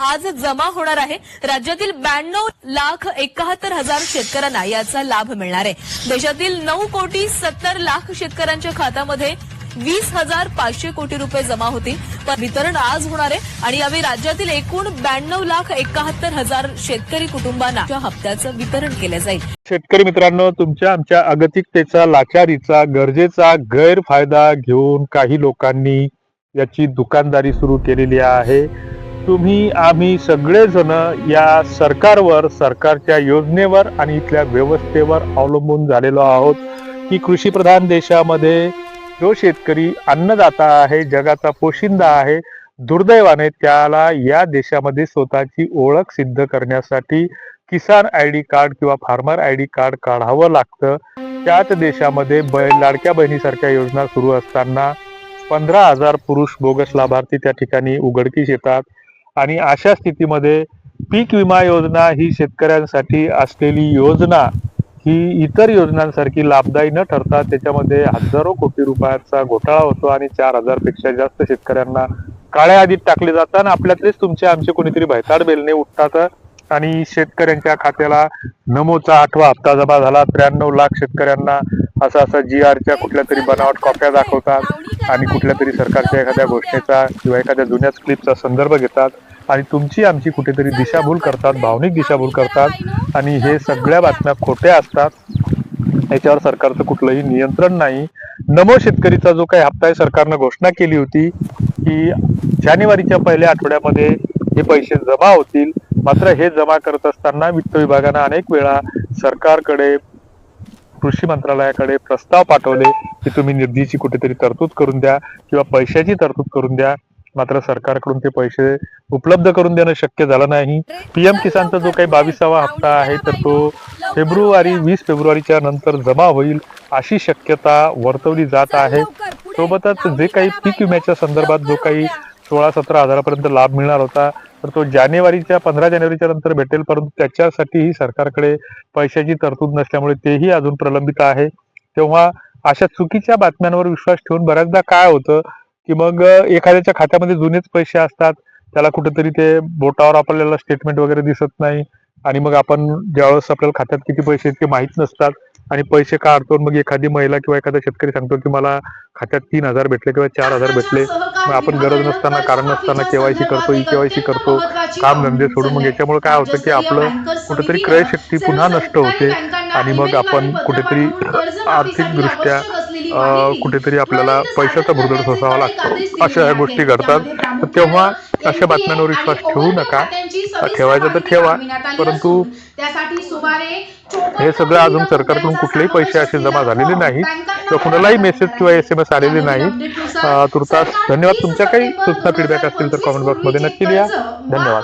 आज जमा होणार आहे। राज्यातील 92,71,000 शेतकऱ्यांना याचा लाभ मिळणार आहे। देशातील 9,70,00,000 शेतकऱ्यांच्या खात्यामध्ये 20,500 कोटी रुपये जमा होतील। पण वितरण आज होणार आहे आणि यावेळी राज्यातील एकूण 92,71,000 शेतकरी कुटुंबांना हप्त्याचं वितरण केलं जाईल। शेतकरी मित्रांनो, तुमच्या आमच्या अगतिकतेचा, लाचारीचा, गरजेचा गैरफायदा घेऊन काही लोकांनी याची दुकानदारी सुरू केलेली आहे। तुम्ही आम्ही सगळेजण या सरकारवर, सरकारच्या योजनेवर आणि इथल्या व्यवस्थेवर अवलंबून झालेलो आहोत की कृषी प्रधान देशामध्ये जो शेतकरी अन्नदाता आहे, जगाचा पोशिंदा आहे, दुर्दैवाने त्याला या देशामध्ये स्वतःची ओळख सिद्ध करण्यासाठी किसान आयडी कार्ड किंवा फार्मर आयडी कार्ड काढावं लागतं। त्याच देशामध्ये लाडक्या बहिणीसारख्या योजना सुरू असताना 15,000 पुरुष बोगस लाभार्थी त्या ठिकाणी उघडकीस येतात आणि अशा स्थितीमध्ये पीक विमा योजना ही शेतकऱ्यांसाठी असलेली योजना ही इतर योजनांसारखी लाभदायी न ठरता त्याच्यामध्ये हजारो कोटी रुपयाचा घोटाळा होतो आणि 4,000 पेक्षा जास्त शेतकऱ्यांना काळ्या यादीत टाकले जातात। आपल्यातलेच तुमचे आमचे कोणीतरी भैताड बेलणे उठतात आणि शेतकऱ्यांच्या खात्याला नमोचा 8वा हप्ता जमा झाला। 93 लाख शेतकऱ्यांना असा GRच्या कुठल्या तरी बनावट कॉप्या दाखवतात आणि कुठल्या तरी सरकारच्या एखाद्या घोषणेचा किंवा एखाद्या जुन्याच क्लिपचा संदर्भ घेतात आणि तुमची आमची कुठेतरी दिशाभूल करतात, भावनिक दिशाभूल करतात आणि हे सगळ्या बातम्या खोट्या असतात। याच्यावर सरकारचं कुठलंही नियंत्रण नाही। नमो शेतकरीचा जो काही हप्ता आहे, सरकारनं घोषणा केली होती की जानेवारीच्या पहिल्या आठवड्यामध्ये हे पैसे जमा होतील। मात्र हे जमा करत असताना वित्त विभागानं अनेक वेळा सरकारकडे, कृषी मंत्रालयाकडे प्रस्ताव पाठवले की तुम्ही निधीची कुठेतरी तरतूद करून द्या किंवा पैशाची तरतूद करून द्या। मात्र सरकारकडून ते पैसे उपलब्ध करून देणं शक्य झालं नाही। PM किसानचा जो काही 22वा हप्ता आहे तर तो 20 फेब्रुवारीच्या नंतर जमा होईल अशी शक्यता वर्तवली जात आहे। सोबतच जे काही पीक विम्याच्या संदर्भात जो काही 16-17 हजारापर्यंत लाभ मिळणार होता तर तो 15 जानेवारीच्या नंतर भेटेल, परंतु त्याच्यासाठीही सरकारकडे पैशाची तरतूद नसल्यामुळे तेही अजून प्रलंबित आहे। तेव्हा अशा चुकीच्या बातम्यांवर विश्वास ठेवून बऱ्याचदा काय होतं की मग एखाद्याच्या खात्यामध्ये जुनेच पैसे असतात, त्याला कुठेतरी ते बोटावर आपल्याला स्टेटमेंट वगैरे दिसत नाही आणि मग आपण ज्यावेळेस आपल्याला खात्यात किती पैसे आहेत ते माहीत नसतात आणि पैसे काढतो, मग एखादी महिला किंवा एखादा शेतकरी सांगतो की मला खात्यात 3,000 भेटले किंवा 4,000 भेटले। मग आपण गरज नसताना, कारण नसताना KYC करतो, EKYC करतो, काम धंदे सोडून। मग याच्यामुळे काय होतं की आपलं कुठेतरी क्रयशक्ती पुन्हा नष्ट होते आणि मग आपण कुठेतरी आर्थिकदृष्ट्या कुठेतरी आपल्याला पैशाचा भुर्दड सोसावा लागतो। अशा ह्या गोष्टी घडतात। तेव्हा अशा बातम्यांवर विश्वास ठेवू नका, ठेवायचा तर ठेवा, परंतु हे सगळं अजून सरकारकडून कुठलेही पैसे असे जमा झालेले नाहीत किंवा कुणालाही मेसेज किंवा SMS आलेले नाही। तुर्तास धन्यवाद। तुमच्या काही सूचना फीडबॅक असतील तर कॉमेंट बॉक्समध्ये नक्की लिहा। धन्यवाद।